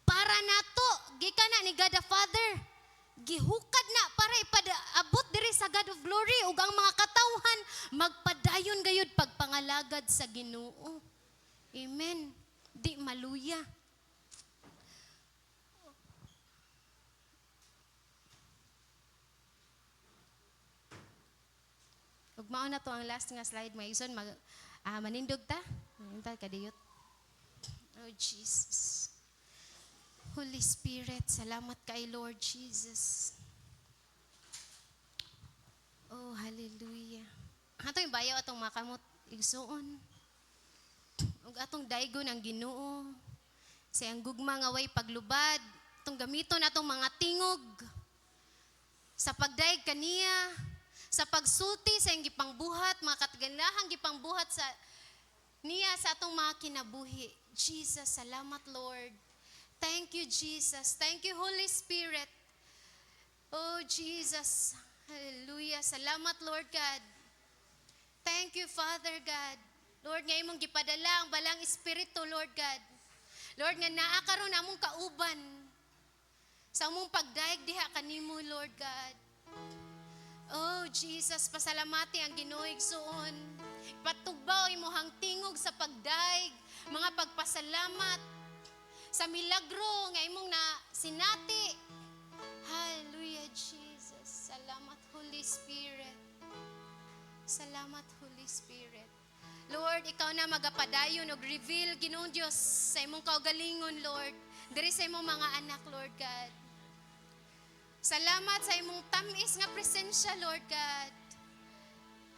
Para nato, gikan na ni God the Father. Gihukad na para ipada-abot diri sa God of Glory ug ang mga katawhan magpadayon gayud pagpangalagad sa Ginoo. Amen. Di maluya. Ug mao na to ang last nga slide maigsoon manindog ta. Manindog kadiyot. Oh Jesus. Holy Spirit, salamat kay Lord Jesus. Oh, hallelujah. Ato yung bayaw atong makamot igsuon. Ug atong daygon ang Ginoo. Sa ang gugma nga way paglubad, atong gamiton atong mga tingog sa pagdaig kaniya, sa pagsulti sa iyang gipangbuhat, mga katganlahang gipangbuhat sa niya sa atong mga kinabuhi. Jesus, salamat Lord. Thank you, Jesus. Thank you, Holy Spirit. Oh, Jesus. Hallelujah. Salamat, Lord God. Thank you, Father God. Lord, nga imong gipadala ang balang Espiritu, Lord God. Lord, nga naa karon among kauban sa among pagdaig diha kanimo, Lord God. Oh, Jesus, pasalamati ang Ginoo igsuon. Patugbaw imong tingog sa pagdaig, mga pagpasalamat sa milagro nga imong na sinati. Hallelujah, Jesus. Salamat, Holy Spirit. Salamat, Holy Spirit. Lord, ikaw na magapadayon og reveal, Ginoong Diyos, sa imong kaugalingon, Lord. Diri sa imong mga anak, Lord God. Salamat sa imong tamis nga presensya, Lord God.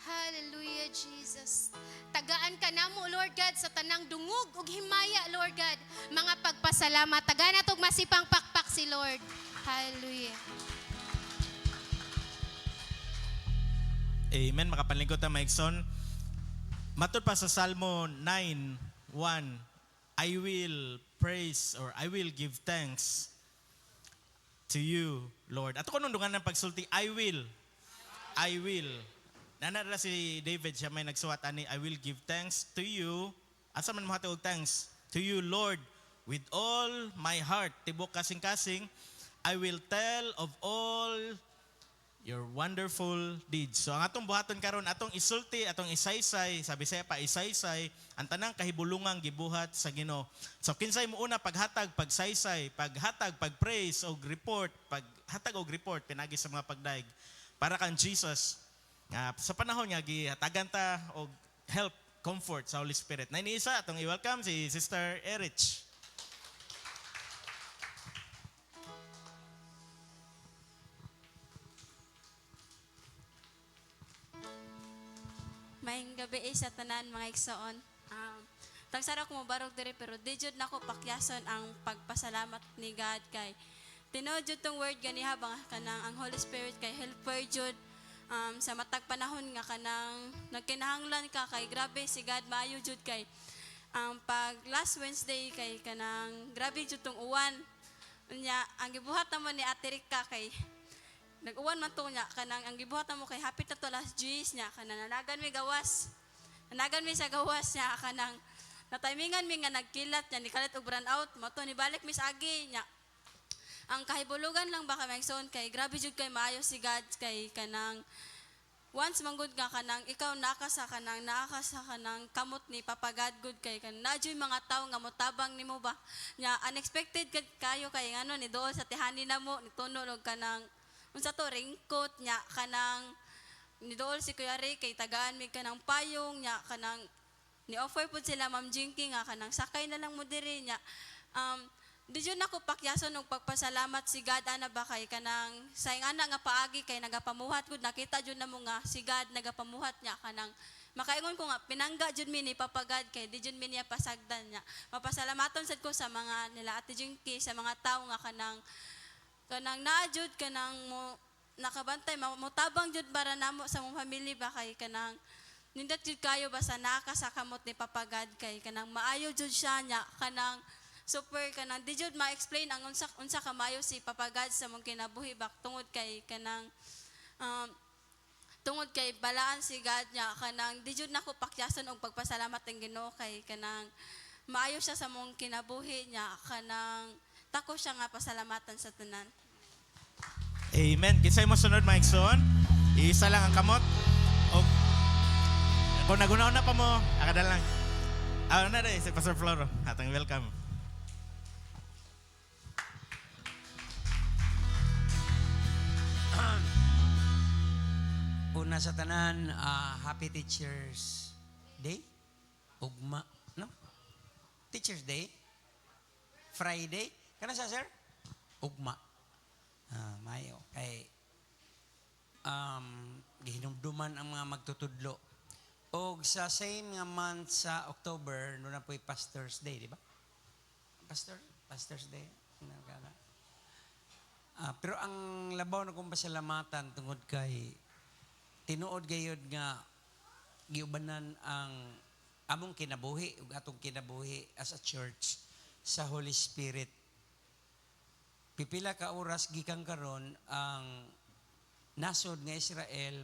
Hallelujah, Jesus. Tagaan ka namo, Lord God, sa tanang dungog ug himaya, Lord God. Mga pagpasalamat. Tagaan natog masipang pakpak si Lord. Hallelujah.
Amen. Makapanlingkod ta maigsoon. Matod pa sa Salmo 9:1, I will praise or I will give thanks to you, Lord. Ato ko nundungan ng pagsulti, I will. I will. Nanara si David, siya may nagsuwat ani, I will give thanks to you. Asa man mo hatag og thanks? To you, Lord, with all my heart. Tibok kasing-kasing, I will tell of all your wonderful deeds. So ang atong buhaton karon, atong isulti, atong isaysay, sabi saya pa isaysay, ang tanang kahibulungang gibuhat sa Ginoo. So kinsay mo una paghatag, pagsaysay, paghatag, pagpraise og report, paghatag og report pinagi sa mga pagdaig para kang Jesus. Sa panahon nga gihatagan ta og help, comfort sa Holy Spirit. Na iniisa atong i-welcome si Sister Erich.
Maayong gabi sa tanan mga igsoon. Tagsara ko mabarog diri pero di jud nako pakyason ang pagpasalamat ni God kay tinuod jud tong word gani habang kanang ang Holy Spirit kay helper jud sa matag panahon nga kanang nagkinahanglan ka kay grabe si God maayo jud kay pag last Wednesday kay kanang grabe jud tong uwan unya ang gibuhat namo ni Ate Rica kay nag-uwan man to niya, kanang ang gibuhat mo kay hapit na to last G's niya, kanang nanagan mi gawas. Nanagan mi sa gawas niya, kanang natimingan mi nga nagkilat niya, ni kalit og burn out, mato ni balik mi sa agi niya. Ang kahibulugan lang baka maigsoon kay grabe jud kay maayo si God kay kanang once manggod nga kanang ikaw nakasa kanang kamot ni Papa God good kay kanang nadyoy mga tawo nga motabang nimo ba. Nya unexpected kayo kay ngano ni dool sa tihani namo ni tunog kanang unsa to ringkot nya kanang nidool si Kuya Ray kay tagaan mi kanang payong nya kanang ni offer pud sila Ma'am Jinky nga kanang sakay na lang mo diri nya di jud nako pakyason og pagpasalamat si God ana ba kay kanang sayang ana nga paagi kay nagapamuhat gud nakita jud namo nga si God nagapamuhat nya kanang makaingon ko nga pinangga jud mi ni Papa God kay di jud mi niya pasagdan nya mapasalamaton sad ko sa mga nila Ate Jinky sa mga tawo nga kanang naajud kanang mo nakabantay motabang jud para namo sa mong family ba kay kanang nindot jud kayo basta nakasakamot ni Papa God kay kanang maayo jud siya nya kanang super kanang di jud ma-explain ang unsa ka maayo si Papa God sa mong kinabuhi bak tungod kay kanang tungod kay balaan si God nya kanang di jud nako pakyason og pagpasalamat ang Ginoo kay kanang maayo siya sa mong kinabuhi nya kanang tako siya nga pasalamatan sa tanan.
Amen. Kinsay mo sunod mga igsoon? Isa lang ang kamot. O kung nagunaw na pa mo, akada lang. Na rin, si Pastor Floro. Hatang welcome.
Una sa tanan, Happy Teachers Day. Ugma, no? Teachers Day. Friday. Kana sa sir? Ugma. Mayo. Kay gihinumduman ang mga magtutudlo. O sa same nga month sa October, no na po'y Pastor's Day, di ba? Pastor's Day. Pero ang labaw na kong pasalamatan tungod kay tinuod gayod nga giubanan ang among kinabuhi ug atong kinabuhi as a church sa Holy Spirit. Pipila ka oras gikan karon ang nasod nga Israel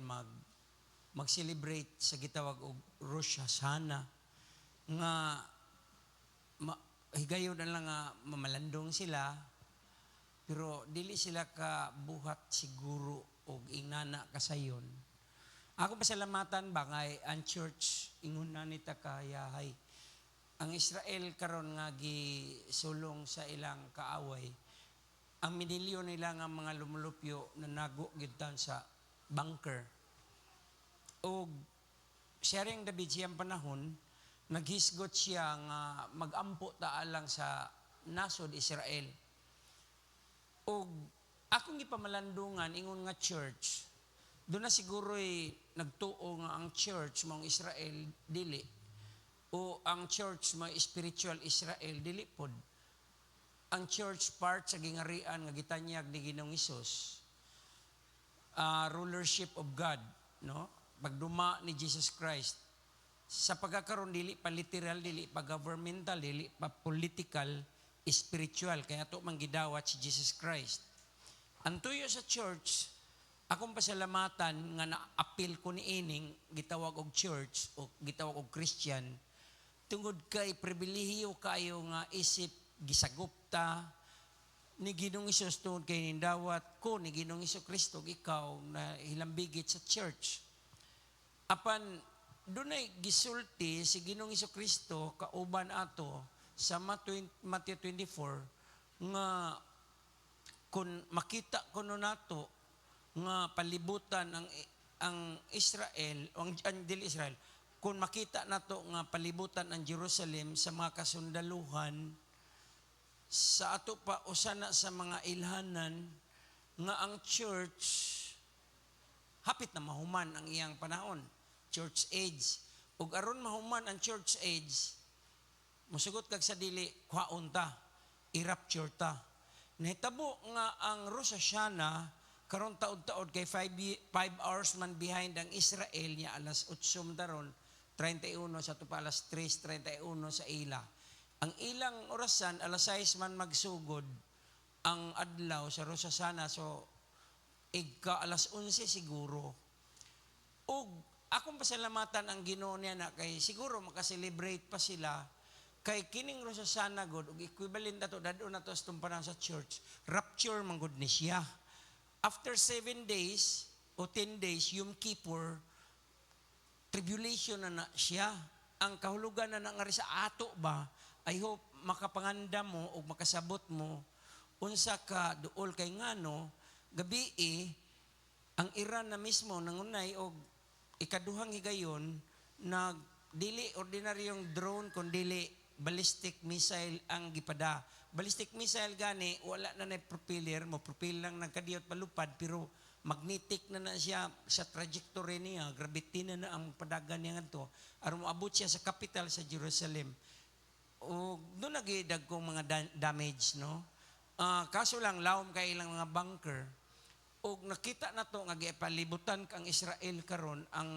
mag-celebrate sa gitawag og Rosh Hashanah nga higayon na lang nga mamalandong sila pero dili sila ka buhat siguro og ingana kasayon. Ako pasalamatan ba kay ang church ingon na nita kayahay. Ang Israel karon nga gisulong sa ilang kaaway. Ang minilyo nila nga mga lumulupyo na nago gitan sa bunker. O sharing David siyang panahon, naghisgot siya nga magampo taalang sa nasod Israel. O akong ipamalandungan ingon nga church, doon na siguro'y nagtuo nga ang church mong Israel dili o ang church mga spiritual Israel dili pod. Ang church part sa gingarian nga gitanyag ni Ginoong Hesus, rulership of God, no? pagduma ni Jesus Christ, sa pagkakaroon dili pa literal, dili pa governmental, dili pa political, spiritual, kaya to manggidawat si Jesus Christ. Ang tuyo sa church, akong pasalamatan nga na-appeal ko ni ining gitawag og church o gitawag og Christian, tungod kay pribilehiyo kayo nga isip gisagupta ni Ginoong Hesus tungod kay nindawat ko ni Ginoong Kristo ikaw na hilambigit sa church. Apan dunay gisulti si Ginoong Kristo kauban ato sa Matthew 24 nga kung makita kuno nato nga palibutan ang Israel, ang dili Israel, kung makita nato nga palibutan ang Jerusalem sa mga kasundaluhan, sa ato pa usana sa mga ilhanan nga ang church hapit na mahuman ang iyang panahon, church age. Ug aron mahuman ang church age, musugot kag sa dili kuhaon ta, i-rapture ta. Nahitabo nga ang Rosh Hashanah karon taod-taod kay 5 hours man behind ang Israel niya alas 8 daron 31 sa tupa alas 3:31 sa ila. Ang ilang orasan alas 6 man magsugod ang adlaw sa Rosh Hashanah, so igka alas 11 siguro. Ug akong pasalamatan ang Ginoo niya na kay siguro makaselebrate pa sila kay kining Rosh Hashanah god ug equivalent nato dadto nato sa tumpanang sa church. Rapture man gud ni siya. After 7 days o 10 days, Yom Kippur, tribulation na siya. Ang kahulugan na nangari sa ato ba, I hope makapanganda mo o makasabot mo, unsa ka duol kay ngano, gabi ang Iran na mismo nangunay og ikaduhang higayon, dili ordinaryong drone, kundi ballistic missile ang gipada. Ballistic missile gani, wala na propeller, mo propel lang nagkadiyot palupad, pero magnetic na siya sa trajectory niya, gravity na ang padagan niya nga aron moabot siya sa capital sa Jerusalem. O doon nagidag kong mga damage, no? Kaso lang, lawom kay ilang mga bunker. O nakita na to nga gipalibutan kang Israel karon ang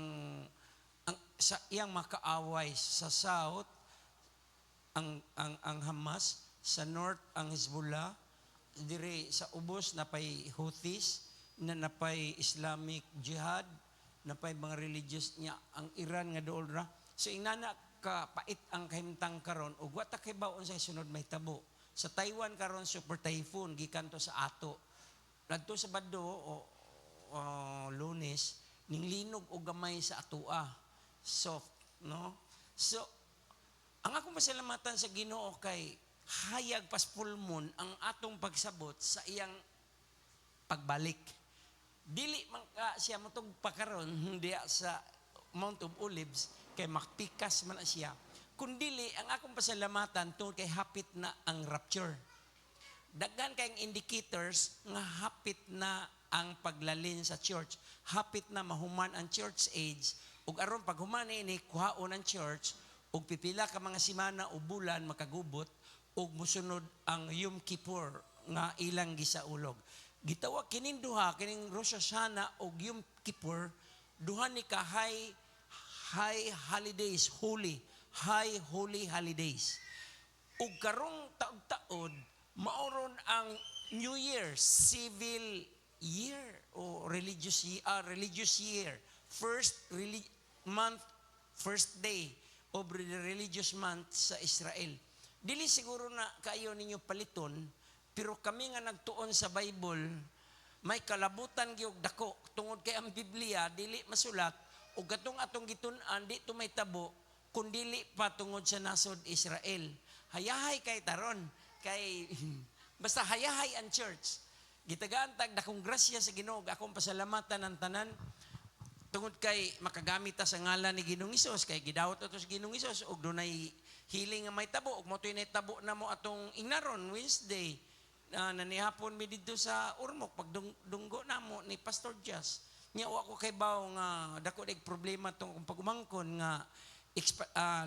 sa iyang makaaway sa south, ang Hamas, sa north ang Hezbollah, dire sa ubos napay Houthis, na napay Islamic Jihad, napay mga religious niya ang Iran nga dool ra. So inana ka pait ang kahimtang karon ug wa ta kay baon sa sunod may tabo. Sa Taiwan karon super typhoon gikan to sa ato. Ladto sa Bado o Lunes ning linog og gamay sa atoa. Soft, no? So ang akong pasalamatan sa Ginoo kay hayag pas full moon ang atong pagsabot sa iyang pagbalik. Dili man siya motong pakaron diya sa Mount of Olives kay makpikas man siya. Kundili ang akong pasalamatan tungod kay hapit na ang rapture. Daghan kayong indicators nga hapit na ang paglalin sa church. Hapit na mahuman ang church age. Ug aron pag human ini kuhaon ang church ug pipila ka mga semana o bulan makagubot ug musunod ang Yom Kippur nga ilang gisaulog. Gitawag kining duha, kining Rosh Hashanah ug Yom Kippur, duha ni ka high holidays, high holy holidays. Ug karong taod-taod, maoron ang New Year, civil year o religious year. First month, first day of the religious month sa Israel. Dili siguro na kayo ninyo paliton, pero kami nga nagtuon sa Bible, may kalabutan gyud dako tungod kay ang Biblia dili masulat ug katong atong gitun-an di to may tabo kun dili pa tungod sa nasod Israel. Hayahay kay taron kay basta hayahay ang church. Gitagaan tag dakong grasya sa Ginoo, akong pasalamatan ang tanan tungod kay makagamit ta sa ngalan ni Ginoong Hesus kay gidawat ato sa Ginoong Hesus ug dunay healing nga may tabo ug mo nay tabo na mo atong ingnaron Wednesday nanihapon mi didto sa Urmok pagdunggo namo ni Pastor Jazz nya wa ko kay baw nga dako dig problema tong pagumangkon nga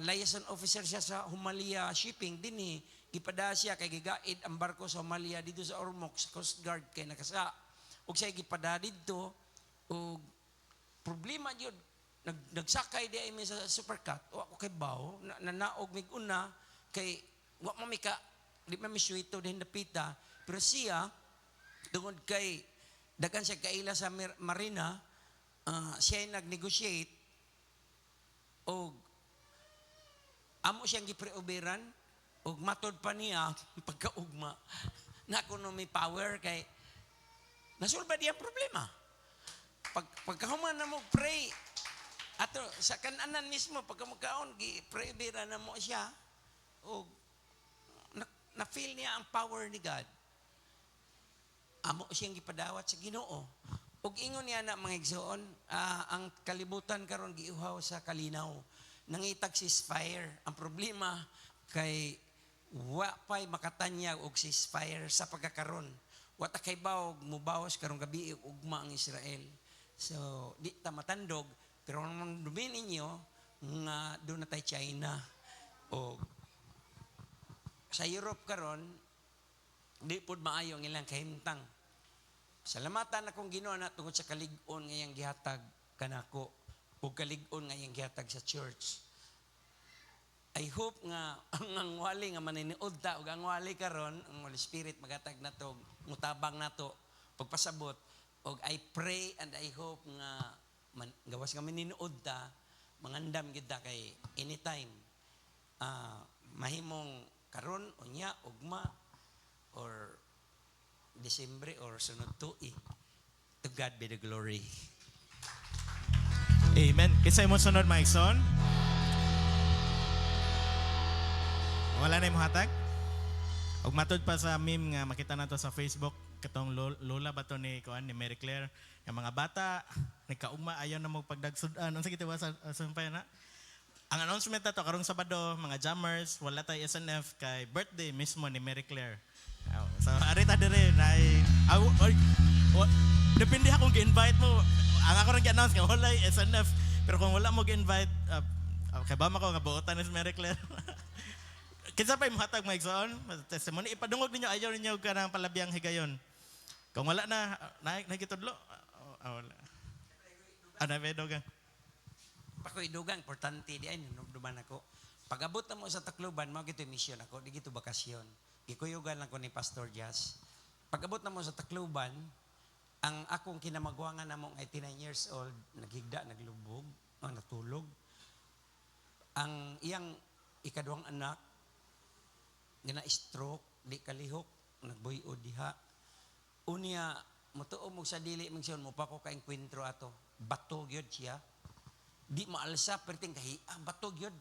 liaison officer siya sa Humalia Shipping dinhi gipada siya kay gigaid ang barko sa Humalia dito sa Urmok sa Coast Guard kay nakasa ug siya gipada didto ug problema jud nagsakay di ay mi sa supercut o ako kay baw naog mig una kay wa mamika di man mi suwito din dapita pero siya tungod kay daghan siya kaila sa marina siya ay nag-negotiate og amo siyang gipreoberan og matod pa niya pagkaugma na kuno may power kay nasulba diya ang problema pagkahuman na mo pray ato sa kananan mismo pagka magkaon gi-pray na mo siya o na-feel niya ang power ni God. Amo siyang gipadawat sa Ginoo. Ug ingon niya na mga igsoon, ang kalibutan karon giuhaw sa kalinaw. Nangitag ceasefire. Ang problema kay wa pay makatanyag og ceasefire sa pagkakaron. Wa ta kay bawog mubawas karong gabi og ugma ang Israel. So di ta matandog pero nang dumin ninyo nga doon na tayo China o sa Europe karon di pud maayo ang ilang kahimtang. Salamatan akong Ginoo na tungod sa kalig-on nga iyang gihatag kanako ug kalig-on nga iyang gihatag sa church. I hope nga ang wali nga maniniud ta ug ang wali karon ang Holy Spirit magatag nato mutabang nato pagpasabot ug I pray and I hope nga gawas nga maniniud ta mangandam gid ta kay anytime mahimong karon unya ugma or Disyembre or sunod tuig. To God be the glory.
Amen. Kisay mo sunod, Mike Son? Wala na yung hatag? Ug matod pa sa meme nga makita nato sa Facebook katong lola ba to ni Mary Claire, yung mga bata nagkaugma ayaw na mo pagdagsudan. Unsa gitawa sa sumpay na? Ang announcement nato karong Sabado, mga jammers, wala tay SNF kay birthday mismo ni Mary Claire. So arita dire na depende akong gi-invite mo. Ang ako rin gi-announce nga wala SNF pero kung wala mo gi-invite kay ba mako nga buotan ni Mary Claire. Kinsa pa imuhatag mga igsoon? Testimony ipadungog ninyo ayaw ninyo kanang palabiyang higayon. Kung wala na nagitudlo. Wala. Ana vedogan.
Pakoy-dugang importante di ay duman ako. Pag-abot na mo sa Tacloban, mao gito mission ako, di gito bakasyon. Gikuyugan lang ko ni Pastor Jazz. Pag-abot na mo sa Tacloban, ang akong kinamagwangan na mong 89 years old, naghigda, naglubog, natulog. Ang iyang ikaduhang anak, gina-stroke, di kalihok, nagbuyo diha. Unya, mutuo mo sa dili, magsiyon mo pa ko ka-enkwentro ato. Bato gyud siya. Di maalsa, perting bato gyud.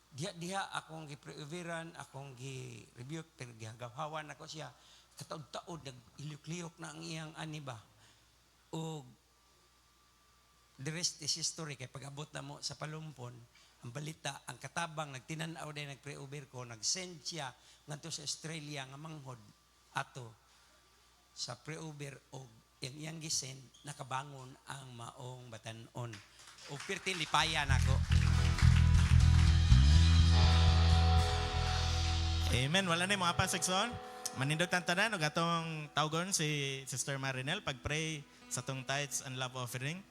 Diha akong gi-preveran, akong gi-rebuke, pero gihagahawan ako siya. Kataod-taod, nag-iliyok-liyok na ang iyang aniba. O the rest is history. Kaya pag-abot na mo sa Palumpon, ang balita, ang katabang, nagtinanaw din, nag-pre-over ko, nag-send siya nganto sa Australia nga manghod ato sa pre-over o yung iyang gisend, nakabangon ang maong batanon. O pirti lipayan ako.
Amen. Wala na yung mga pasigson. Manindog tantanan o gatong tawgon si Sister Marinel pag-pray sa tong tithes and love offering.